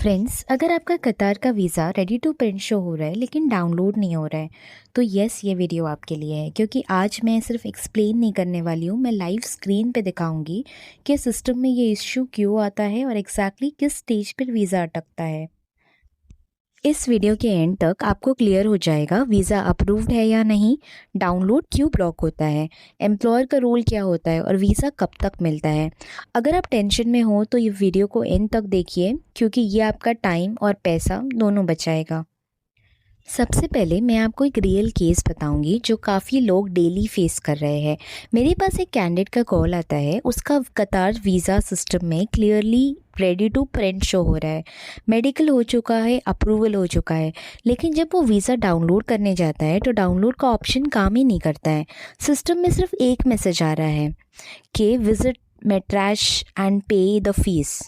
Friends, अगर आपका Qatar का visa ready to print show हो रहा है लेकिन डाउनलोड नहीं हो रहा है तो यस, ये वीडियो आपके लिए है। क्योंकि आज मैं सिर्फ एक्सप्लेन नहीं करने वाली हूँ, मैं लाइव स्क्रीन पे दिखाऊंगी कि सिस्टम में ये इश्यू क्यों आता है और एग्जैक्टली किस स्टेज पर वीज़ा अटकता है। इस वीडियो के एंड तक आपको क्लियर हो जाएगा वीज़ा अप्रूव्ड है या नहीं, डाउनलोड क्यों ब्लॉक होता है, एम्प्लॉयर का रोल क्या होता है और वीज़ा कब तक मिलता है। अगर आप टेंशन में हो तो ये वीडियो को एंड तक देखिए, क्योंकि ये आपका टाइम और पैसा दोनों बचाएगा। सबसे पहले मैं आपको एक रियल केस बताऊंगी जो काफ़ी लोग डेली फेस कर रहे हैं। मेरे पास एक कैंडिडेट का कॉल आता है, उसका कतार वीज़ा सिस्टम में clearly ready to print show हो रहा है, मेडिकल हो चुका है, अप्रूवल हो चुका है, लेकिन जब वो वीज़ा डाउनलोड करने जाता है तो डाउनलोड का ऑप्शन काम ही नहीं करता है। सिस्टम में सिर्फ एक मैसेज आ रहा है कि विजिट मेट्राश एंड पे द फीस।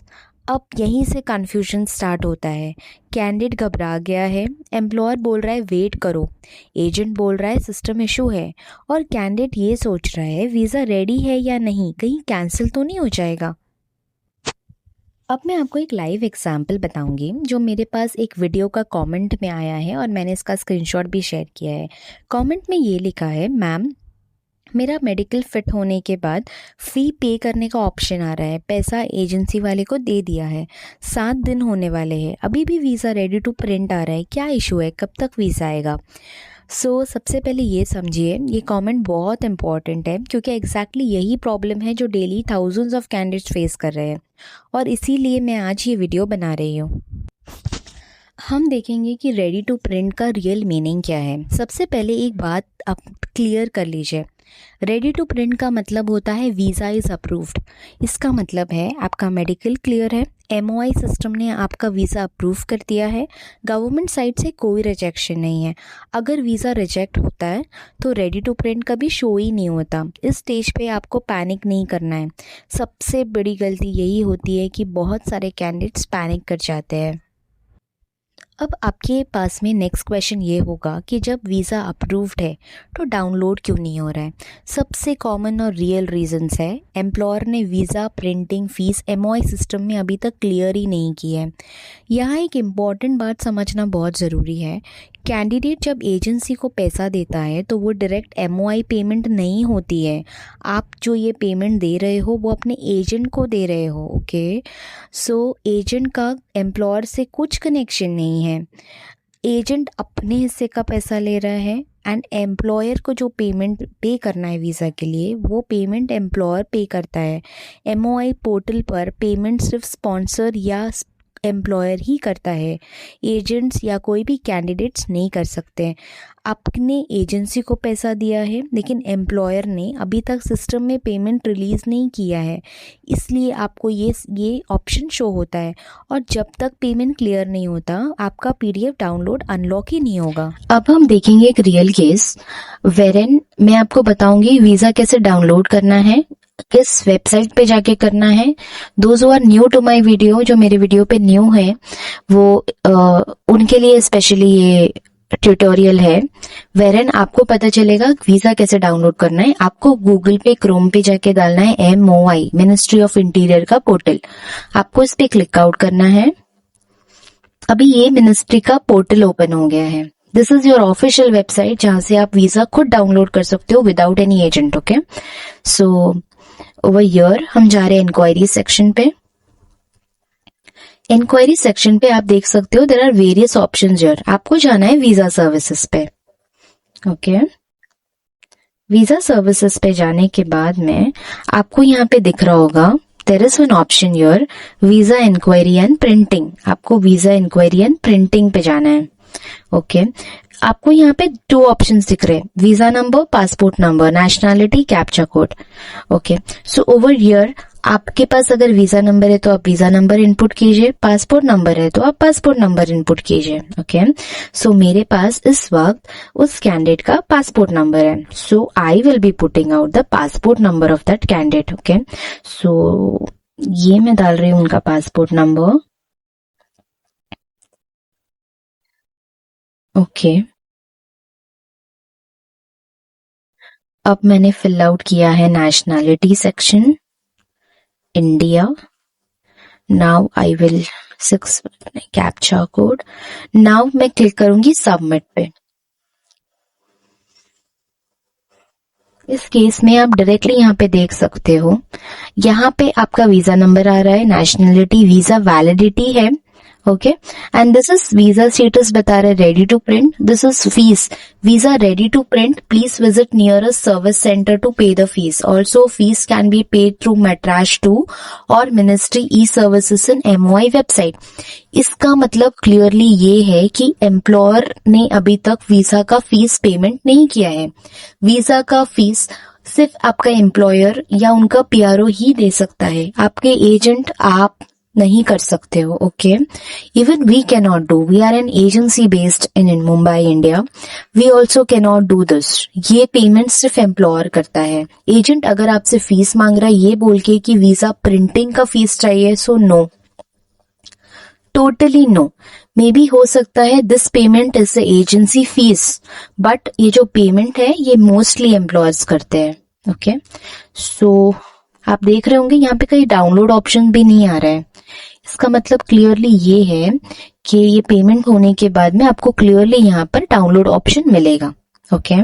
अब यहीं से कन्फ्यूजन स्टार्ट होता है। कैंडिडेट घबरा गया है, एम्प्लॉयर बोल रहा है वेट करो, एजेंट बोल रहा है सिस्टम इशू है, और कैंडिडेट ये सोच रहा है वीज़ा रेडी है या नहीं, कहीं कैंसिल तो नहीं हो जाएगा। अब मैं आपको एक लाइव एग्जाम्पल बताऊंगी जो मेरे पास एक वीडियो का कमेंट में आया है और मैंने इसका स्क्रीनशॉट भी शेयर किया है। कमेंट में ये लिखा है, मैम मेरा मेडिकल फिट होने के बाद फ़ी पे करने का ऑप्शन आ रहा है, पैसा एजेंसी वाले को दे दिया है, 7 दिन होने वाले हैं, अभी भी वीज़ा रेडी टू प्रिंट आ रहा है, क्या इशू है, कब तक वीज़ा आएगा। सबसे पहले ये समझिए, ये कमेंट बहुत इंपॉर्टेंट है क्योंकि एग्जैक्टली यही प्रॉब्लम है जो daily thousands of candidates face कर रहे हैं, और इसीलिए मैं आज ये वीडियो बना रही हूँ। हम देखेंगे कि रेडी टू प्रिंट का रियल मीनिंग क्या है। सबसे पहले एक बात आप क्लियर कर लीजिए, रेडी टू प्रिंट का मतलब होता है वीज़ा इज़ अप्रूव्ड। इसका मतलब है आपका मेडिकल क्लियर है, एमओआई सिस्टम ने आपका वीज़ा अप्रूव कर दिया है, गवर्नमेंट साइड से कोई रिजेक्शन नहीं है। अगर वीज़ा रिजेक्ट होता है तो रेडी टू प्रिंट कभी शो ही नहीं होता। इस स्टेज पे आपको पैनिक नहीं करना है। सबसे बड़ी गलती यही होती है कि बहुत सारे कैंडिडेट्स पैनिक कर जाते हैं। अब आपके पास में नेक्स्ट क्वेश्चन ये होगा कि जब वीज़ा अप्रूव्ड है तो डाउनलोड क्यों नहीं हो रहा है। सबसे कॉमन और रियल रीजंस है, एम्प्लॉयर ने visa printing fees MOI system में अभी तक क्लियर ही नहीं की है। यहाँ एक इम्पॉर्टेंट बात समझना बहुत ज़रूरी है, कैंडिडेट जब एजेंसी को पैसा देता है तो वो डायरेक्ट एमओआई पेमेंट नहीं होती है। आप जो ये पेमेंट दे रहे हो वो अपने एजेंट को दे रहे हो, ओके। एजेंट का एम्प्लॉयर से कुछ कनेक्शन नहीं है। एजेंट अपने हिस्से का पैसा ले रहा है एंड एम्प्लॉयर को जो पेमेंट पे करना है वीज़ा के लिए, वो पेमेंट एम्प्लॉयर पे करता है। एमओआई पोर्टल पर पेमेंट सिर्फ स्पॉन्सर या एम्प्लॉयर ही करता है, एजेंट्स या कोई भी कैंडिडेट्स नहीं कर सकते। आपने एजेंसी को पैसा दिया है लेकिन एम्प्लॉयर ने अभी तक सिस्टम में पेमेंट रिलीज़ नहीं किया है, इसलिए आपको ये ऑप्शन शो होता है, और जब तक पेमेंट क्लियर नहीं होता आपका पीडीएफ डाउनलोड अनलॉक ही नहीं होगा। अब हम देखेंगे एक रियल केस वेरेन मैं आपको बताऊंगी वीज़ा कैसे डाउनलोड करना है, किस वेबसाइट पे जाके करना है। Those who are new to my video, जो मेरे वीडियो पे न्यू है वो उनके लिए स्पेशली ये ट्यूटोरियल है, वेरन आपको पता चलेगा वीजा कैसे डाउनलोड करना है। आपको गूगल पे क्रोम पे जाके डालना है एमओआई, मिनिस्ट्री ऑफ इंटीरियर का पोर्टल, आपको इस पे क्लिक आउट करना है। अभी ये मिनिस्ट्री का पोर्टल ओपन हो गया है। This is your official website जहां से आप वीजा खुद डाउनलोड कर सकते हो without any agent, okay. Over here हम जा रहे हैं इंक्वायरी सेक्शन पे। इंक्वायरी सेक्शन पे आप देख सकते हो there are various options here. आपको जाना है वीजा सर्विसेज पे, ओके। वीजा सर्विसेज पे जाने के बाद में आपको यहाँ पे दिख रहा होगा there is one option here, visa inquiry and printing. आपको वीजा इंक्वायरी एंड प्रिंटिंग पे जाना है, ओके। आपको यहाँ पे 2 ऑप्शंस दिख रहे हैं, visa number, passport number, nationality, captcha code, okay. Over here आपके पास अगर वीजा नंबर है तो आप वीजा नंबर इनपुट कीजिए, पासपोर्ट नंबर है तो आप पासपोर्ट नंबर इनपुट कीजिए, ओके। मेरे पास इस वक्त उस कैंडिडेट का पासपोर्ट नंबर है, I will be putting out the passport number of that candidate, okay. ये मैं डाल रही हूँ उनका पासपोर्ट नंबर, ओके। अब मैंने फिल आउट किया है nationality section, India. Now I will 6 captcha code. Now मैं क्लिक करूंगी सबमिट पे। इस केस में आप डायरेक्टली यहाँ पे देख सकते हो, यहाँ पे आपका वीजा नंबर आ रहा है, नेशनलिटी, वीजा वैलिडिटी है, okay, and this is visa status बता रहा है ready to print. This is fees, visa ready to print, please visit nearest service centre to pay the fees. Also fees can be paid through Metrash 2 or ministry e services in MOI website. इसका मतलब clearly ये है कि employer ने अभी तक visa का fees payment नहीं किया है। वीजा का फीस सिर्फ आपका एम्प्लॉयर या उनका PRO ही दे सकता है, आपके एजेंट आप नहीं कर सकते हो, okay. Even we can not do, we are an agency based in Mumbai India, we also can not do this. ये पेमेंट सिर्फ एम्प्लॉयर करता है। एजेंट अगर आपसे फीस मांग रहा है ये बोल के कि वीजा प्रिंटिंग का फीस चाहिए, so no, totally no. Maybe हो सकता है this payment is agency fees, but ये जो पेमेंट है ये मोस्टली एम्प्लॉयर्स करते हैं, ओके। सो आप देख रहे होंगे यहाँ पे कहीं डाउनलोड ऑप्शन भी नहीं आ रहा है। इसका मतलब क्लियरली ये है कि ये पेमेंट होने के बाद में आपको क्लियरली यहाँ पर डाउनलोड ऑप्शन मिलेगा, ओके।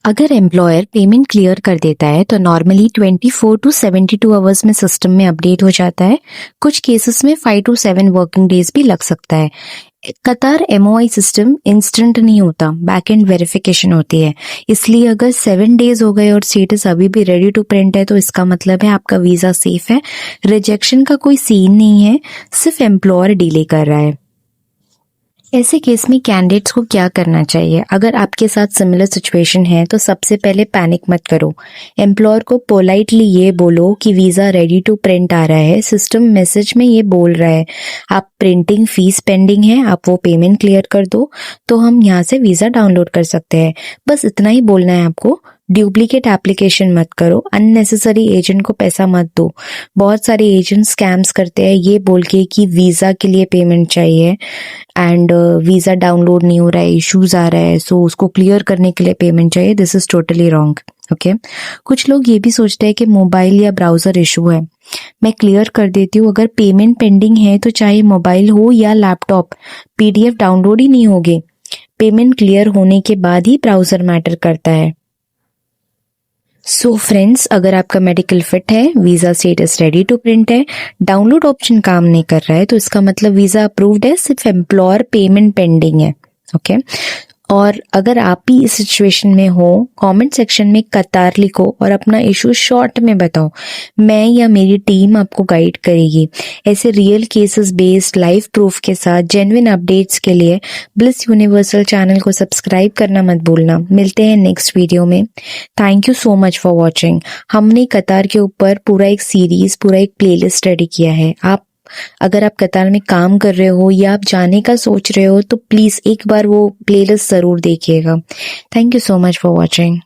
अगर एम्प्लॉयर पेमेंट क्लियर कर देता है तो नॉर्मली 24 to 72 आवर्स में सिस्टम में अपडेट हो जाता है। कुछ केसेस में 5 to 7 वर्किंग डेज भी लग सकता है। कतार MOI सिस्टम इंस्टेंट नहीं होता, बैक एंड वेरिफिकेशन होती है। इसलिए अगर 7 डेज हो गए और स्टेटस अभी भी रेडी टू प्रिंट है तो इसका मतलब है आपका वीजा सेफ है, रिजेक्शन का कोई सीन नहीं है, सिर्फ एम्प्लॉयर डिले कर रहा है। ऐसे केस में कैंडिडेट्स को क्या करना चाहिए? अगर आपके साथ सिमिलर सिचुएशन है तो सबसे पहले पैनिक मत करो। एम्प्लॉयर को पोलाइटली ये बोलो कि वीजा रेडी टू प्रिंट आ रहा है, सिस्टम मैसेज में ये बोल रहा है आप प्रिंटिंग फीस पेंडिंग है, आप वो पेमेंट क्लियर कर दो तो हम यहाँ से वीजा डाउनलोड कर सकते हैं। बस इतना ही बोलना है आपको। डुप्लीकेट एप्लीकेशन मत करो, अननेसेसरी एजेंट को पैसा मत दो। बहुत सारे एजेंट स्कैम्स करते हैं ये बोल के कि वीजा के लिए पेमेंट चाहिए एंड वीजा डाउनलोड नहीं हो रहा है, इश्यूज आ रहा है, सो उसको क्लियर करने के लिए पेमेंट चाहिए। This is totally wrong, okay. कुछ लोग ये भी सोचते हैं कि मोबाइल या ब्राउजर इशू है। मैं क्लियर कर देती हूँ, अगर पेमेंट पेंडिंग है तो चाहे मोबाइल हो या लैपटॉप, PDF डाउनलोड ही नहीं होगी। पेमेंट क्लियर होने के बाद ही ब्राउजर मैटर करता है। सो फ्रेंड्स, अगर आपका मेडिकल फिट है, visa status ready to print है, डाउनलोड ऑप्शन काम नहीं कर रहा है तो इसका मतलब वीजा अप्रूव्ड है, सिर्फ एम्प्लॉयर पेमेंट पेंडिंग है, ओके। और अगर आप भी इस सिचुएशन में हो, कमेंट सेक्शन में कतार लिखो और अपना इशू शॉर्ट में बताओ। मैं या मेरी टीम आपको गाइड करेगी। ऐसे real cases based live proof के साथ जेन्युइन अपडेट्स के लिए ब्लिस यूनिवर्सल चैनल को सब्सक्राइब करना मत भूलना। मिलते हैं नेक्स्ट वीडियो में। Thank you so much for watching. हमने कतार के ऊपर पूरा एक सीरीज, पूरा एक प्लेलिस्ट रेडी किया है। अगर आप कतार में काम कर रहे हो या आप जाने का सोच रहे हो तो प्लीज एक बार वो प्लेलिस्ट जरूर देखिएगा। Thank you so much for watching.